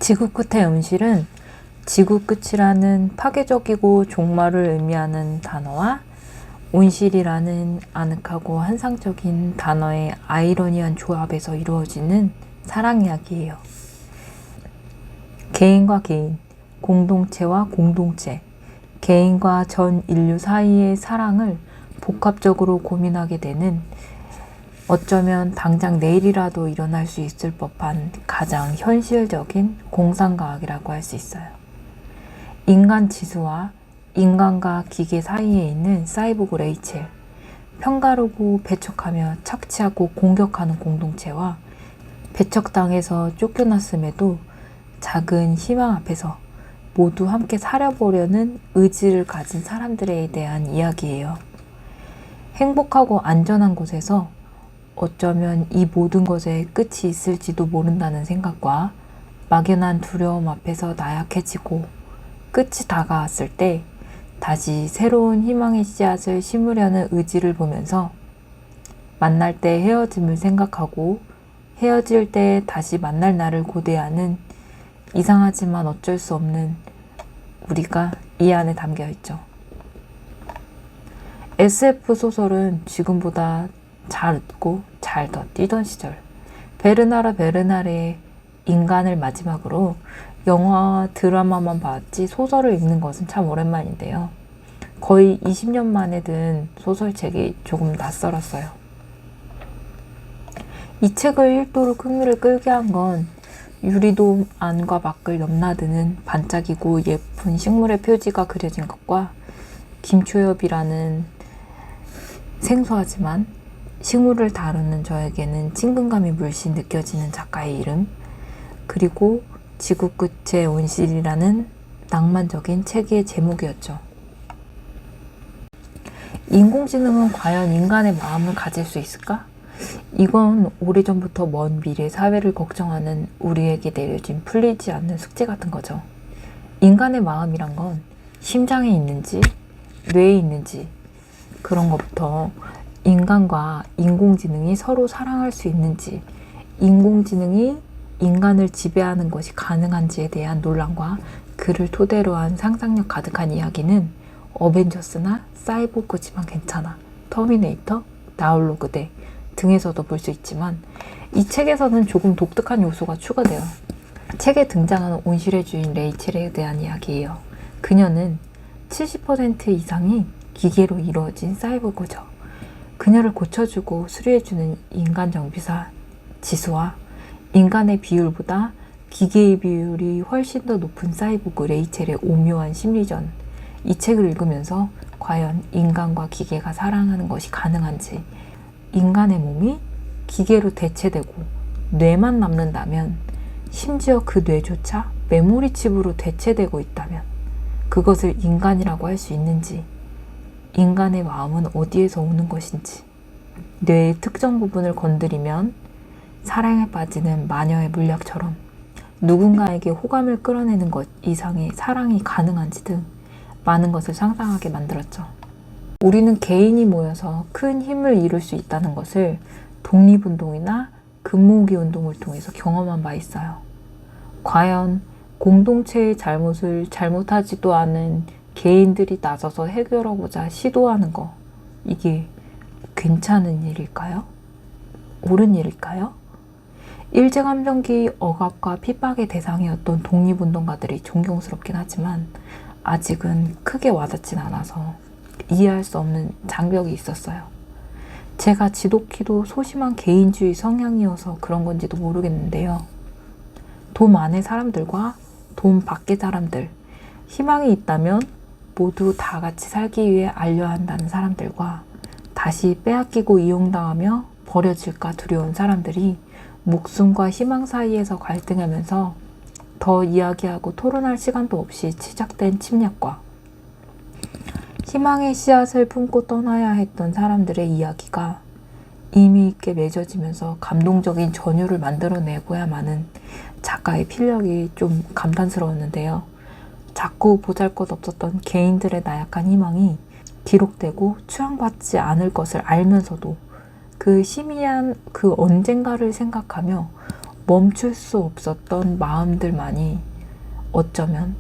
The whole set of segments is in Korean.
지구 끝의 온실은 지구 끝이라는 파괴적이고 종말을 의미하는 단어와 온실이라는 아늑하고 환상적인 단어의 아이러니한 조합에서 이루어지는 사랑 이야기예요. 개인과 개인, 공동체와 공동체, 개인과 전 인류 사이의 사랑을 복합적으로 고민하게 되는, 어쩌면 당장 내일이라도 일어날 수 있을 법한 가장 현실적인 공상과학이라고 할 수 있어요. 인간 지수와 인간과 기계 사이에 있는 사이보그 레이첼, 편가르고 배척하며 착취하고 공격하는 공동체와 배척당해서 쫓겨났음에도 작은 희망 앞에서 모두 함께 살아보려는 의지를 가진 사람들에 대한 이야기예요. 행복하고 안전한 곳에서 어쩌면 이 모든 것에 끝이 있을지도 모른다는 생각과 막연한 두려움 앞에서 나약해지고 끝이 다가왔을 때 다시 새로운 희망의 씨앗을 심으려는 의지를 보면서 만날 때 헤어짐을 생각하고 헤어질 때 다시 만날 날을 고대하는 이상하지만 어쩔 수 없는 우리가 이 안에 담겨 있죠. SF 소설은 지금보다 잘 웃고 잘 더 뛰던 시절, 베르나르 베르나르의 인간을 마지막으로 영화와 드라마만 봤지 소설을 읽는 것은 참 오랜만인데요. 거의 20년 만에 든 소설책이 조금 낯설었어요. 이 책을 읽도록 흥미를 끌게 한 건 유리돔 안과 밖을 넘나드는 반짝이고 예쁜 식물의 표지가 그려진 것과 김초엽이라는 생소하지만 식물을 다루는 저에게는 친근감이 물씬 느껴지는 작가의 이름, 그리고 지구 끝의 온실이라는 낭만적인 책의 제목이었죠. 인공지능은 과연 인간의 마음을 가질 수 있을까? 이건 오래전부터 먼 미래 사회를 걱정하는 우리에게 내려진 풀리지 않는 숙제 같은 거죠. 인간의 마음이란 건 심장에 있는지 뇌에 있는지 그런 것부터 인간과 인공지능이 서로 사랑할 수 있는지, 인공지능이 인간을 지배하는 것이 가능한지에 대한 논란과 그를 토대로 한 상상력 가득한 이야기는 어벤져스나 사이보그지만 괜찮아, 터미네이터, 나홀로그대 등에서도 볼 수 있지만 이 책에서는 조금 독특한 요소가 추가돼요. 책에 등장하는 온실의 주인 레이첼에 대한 이야기예요. 그녀는 70% 이상이 기계로 이루어진 사이보그죠. 그녀를 고쳐주고 수리해주는 인간 정비사 지수와 인간의 비율보다 기계의 비율이 훨씬 더 높은 사이보그 레이첼의 오묘한 심리전, 이 책을 읽으면서 과연 인간과 기계가 사랑하는 것이 가능한지, 인간의 몸이 기계로 대체되고 뇌만 남는다면, 심지어 그 뇌조차 메모리 칩으로 대체되고 있다면 그것을 인간이라고 할 수 있는지, 인간의 마음은 어디에서 오는 것인지, 뇌의 특정 부분을 건드리면 사랑에 빠지는 마녀의 물약처럼 누군가에게 호감을 끌어내는 것 이상의 사랑이 가능한지 등 많은 것을 상상하게 만들었죠. 우리는 개인이 모여서 큰 힘을 이룰 수 있다는 것을 독립운동이나 금모으기 운동을 통해서 경험한 바 있어요. 과연 공동체의 잘못을 잘못하지도 않은 개인들이 나서서 해결하고자 시도하는 거, 이게 괜찮은 일일까요? 옳은 일일까요? 일제감정기 억압과 핍박의 대상이었던 독립운동가들이 존경스럽긴 하지만 아직은 크게 와닿진 않아서 이해할 수 없는 장벽이 있었어요. 제가 지독히도 소심한 개인주의 성향이어서 그런 건지도 모르겠는데요. 돈 안의 사람들과 돈 밖의 사람들, 희망이 있다면 모두 다 같이 살기 위해 알려야 한다는 사람들과 다시 빼앗기고 이용당하며 버려질까 두려운 사람들이 목숨과 희망 사이에서 갈등하면서 더 이야기하고 토론할 시간도 없이 시작된 침략과 희망의 씨앗을 품고 떠나야 했던 사람들의 이야기가 의미 있게 맺어지면서 감동적인 전율을 만들어내고야만 하는 작가의 필력이 좀 감탄스러웠는데요. 자꾸 보잘것없었던 개인들의 나약한 희망이 기록되고 추앙받지 않을 것을 알면서도 그 희미한 그 언젠가를 생각하며 멈출 수 없었던 마음들만이 어쩌면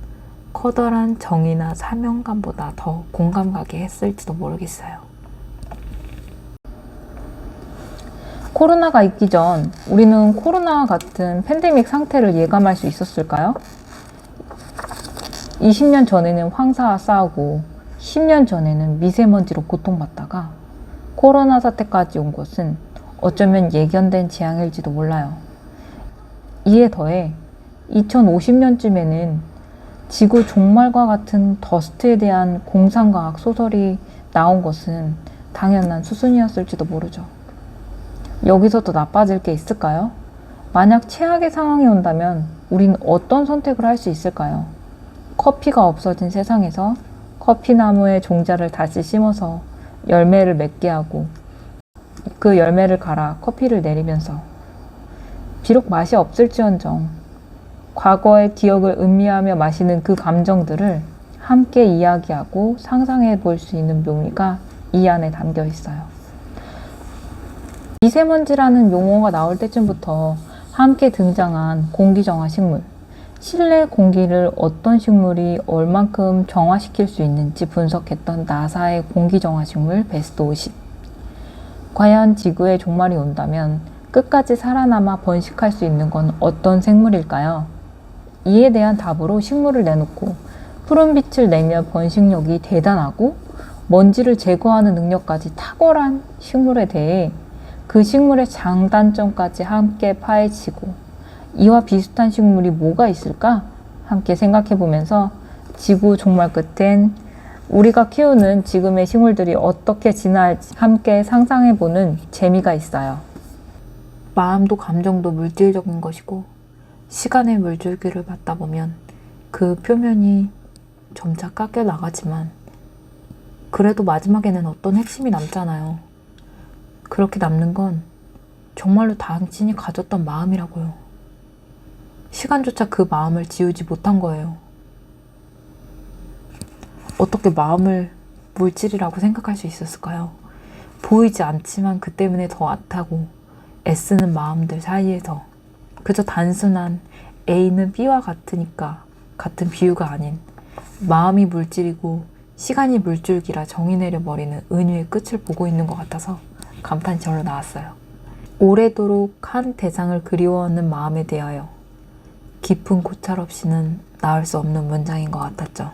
커다란 정의나 사명감보다 더 공감 가게 했을지도 모르겠어요. 코로나가 있기 전 우리는 코로나 같은 팬데믹 상태를 예감할 수 있었을까요? 20년 전에는 황사와 싸우고 10년 전에는 미세먼지로 고통받다가 코로나 사태까지 온 것은 어쩌면 예견된 재앙일지도 몰라요. 이에 더해 2050년쯤에는 지구 종말과 같은 더스트에 대한 공상과학 소설이 나온 것은 당연한 수순이었을지도 모르죠. 여기서 더 나빠질 게 있을까요? 만약 최악의 상황이 온다면 우린 어떤 선택을 할 수 있을까요? 커피가 없어진 세상에서 커피나무의 종자를 다시 심어서 열매를 맺게 하고 그 열매를 갈아 커피를 내리면서 비록 맛이 없을지언정 과거의 기억을 음미하며 마시는 그 감정들을 함께 이야기하고 상상해 볼 수 있는 묘미가 이 안에 담겨 있어요. 미세먼지라는 용어가 나올 때쯤부터 함께 등장한 공기정화 식물, 실내 공기를 어떤 식물이 얼만큼 정화시킬 수 있는지 분석했던 나사의 공기정화 식물 베스트 50. 과연 지구의 종말이 온다면 끝까지 살아남아 번식할 수 있는 건 어떤 생물일까요? 이에 대한 답으로 식물을 내놓고 푸른빛을 내며 번식력이 대단하고 먼지를 제거하는 능력까지 탁월한 식물에 대해 그 식물의 장단점까지 함께 파헤치고 이와 비슷한 식물이 뭐가 있을까? 함께 생각해보면서 지구 종말 끝엔 우리가 키우는 지금의 식물들이 어떻게 진화할지 함께 상상해보는 재미가 있어요. 마음도 감정도 물질적인 것이고 시간의 물줄기를 받다 보면 그 표면이 점차 깎여 나가지만 그래도 마지막에는 어떤 핵심이 남잖아요. 그렇게 남는 건 정말로 당신이 가졌던 마음이라고요. 시간조차 그 마음을 지우지 못한 거예요. 어떻게 마음을 물질이라고 생각할 수 있었을까요? 보이지 않지만 그 때문에 더 아타고 애쓰는 마음들 사이에서 그저 단순한 A는 B와 같으니까 같은 비유가 아닌 마음이 물질이고 시간이 물줄기라 정의 내려버리는 은유의 끝을 보고 있는 것 같아서 감탄이 절로 나왔어요. 오래도록 한 대상을 그리워하는 마음에 대하여 깊은 고찰 없이는 나올 수 없는 문장인 것 같았죠.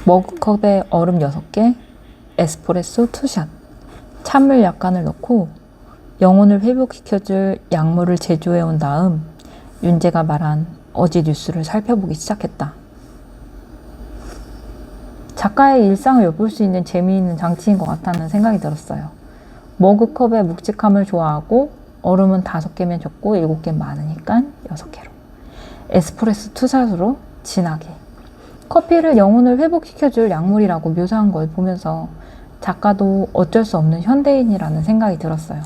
머그컵에 얼음 6개, 에스프레소 2샷, 찬물 약간을 넣고 영혼을 회복시켜줄 약물을 제조해온 다음 윤재가 말한 어제 뉴스를 살펴보기 시작했다. 작가의 일상을 엿볼 수 있는 재미있는 장치인 것 같다는 생각이 들었어요. 머그컵의 묵직함을 좋아하고 얼음은 5개면 적고 7개 많으니까 6개로. 에스프레소 투샷으로 진하게. 커피를 영혼을 회복시켜줄 약물이라고 묘사한 걸 보면서 작가도 어쩔 수 없는 현대인이라는 생각이 들었어요.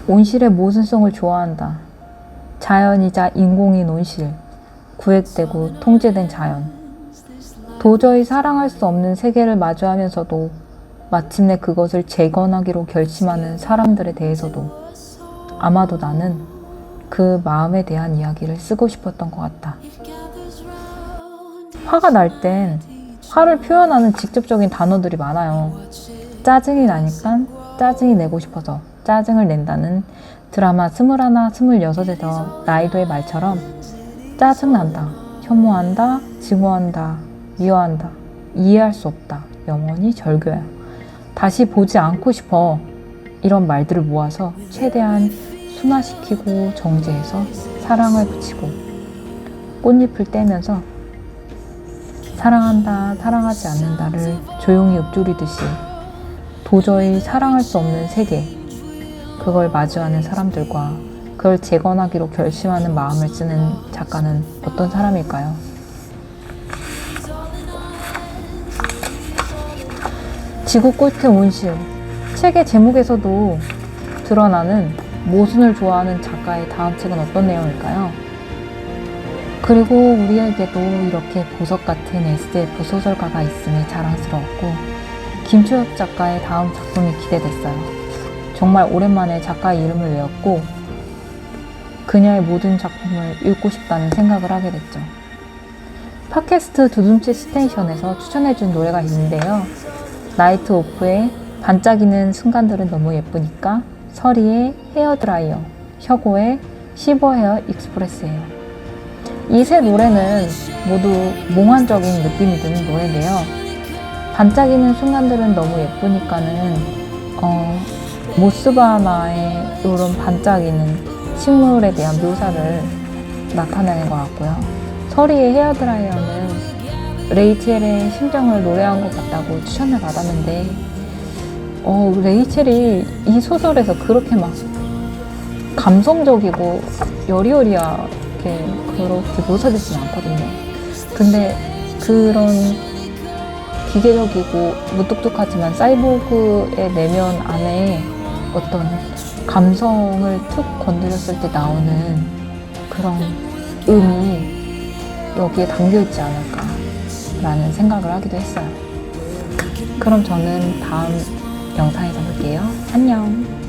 온실의 모순성을 좋아한다. 자연이자 인공인 온실, 구획되고 통제된 자연. 도저히 사랑할 수 없는 세계를 마주하면서도 마침내 그것을 재건하기로 결심하는 사람들에 대해서도 아마도 나는 그 마음에 대한 이야기를 쓰고 싶었던 것 같다. 화가 날 땐 화를 표현하는 직접적인 단어들이 많아요. 짜증이 나니까 짜증이 내고 싶어서 짜증을 낸다는 드라마 21, 26에서 라이도의 말처럼 짜증난다, 혐오한다, 증오한다, 미워한다, 이해할 수 없다, 영원히 절교야. 다시 보지 않고 싶어. 이런 말들을 모아서 최대한 순화시키고 정제해서 사랑을 붙이고 꽃잎을 떼면서 사랑한다, 사랑하지 않는다를 조용히 읊조리듯이 도저히 사랑할 수 없는 세계, 그걸 마주하는 사람들과 그걸 재건하기로 결심하는 마음을 쓰는 작가는 어떤 사람일까요? 지구 꼴트 온실, 책의 제목에서도 드러나는 모순을 좋아하는 작가의 다음 책은 어떤 내용일까요? 그리고 우리에게도 이렇게 보석 같은 SF 소설가가 있음에 자랑스러웠고 김초엽 작가의 다음 작품이 기대됐어요. 정말 오랜만에 작가의 이름을 외웠고 그녀의 모든 작품을 읽고 싶다는 생각을 하게 됐죠. 팟캐스트 두둠치 스테이션에서 추천해준 노래가 있는데요. 나이트 오프의 반짝이는 순간들은 너무 예쁘니까, 서리의 헤어드라이어, 혁오의 시버 헤어 익스프레스예요. 이 세 노래는 모두 몽환적인 느낌이 드는 노래인데요. 반짝이는 순간들은 너무 예쁘니까는 모스바마의 이런 반짝이는 식물에 대한 묘사를 나타내는 것 같고요. 서리의 헤어드라이어는 레이첼의 심정을 노래한 것 같다고 추천을 받았는데 레이첼이 이 소설에서 그렇게 막 감성적이고 여리여리하게 그렇게 묘사되진 않거든요. 근데 그런 기계적이고 무뚝뚝하지만 사이보그의 내면 안에 어떤 감성을 툭 건드렸을 때 나오는 그런 음이 여기에 담겨있지 않을까라는 생각을 하기도 했어요. 그럼 저는 다음 영상에서 볼게요. 안녕.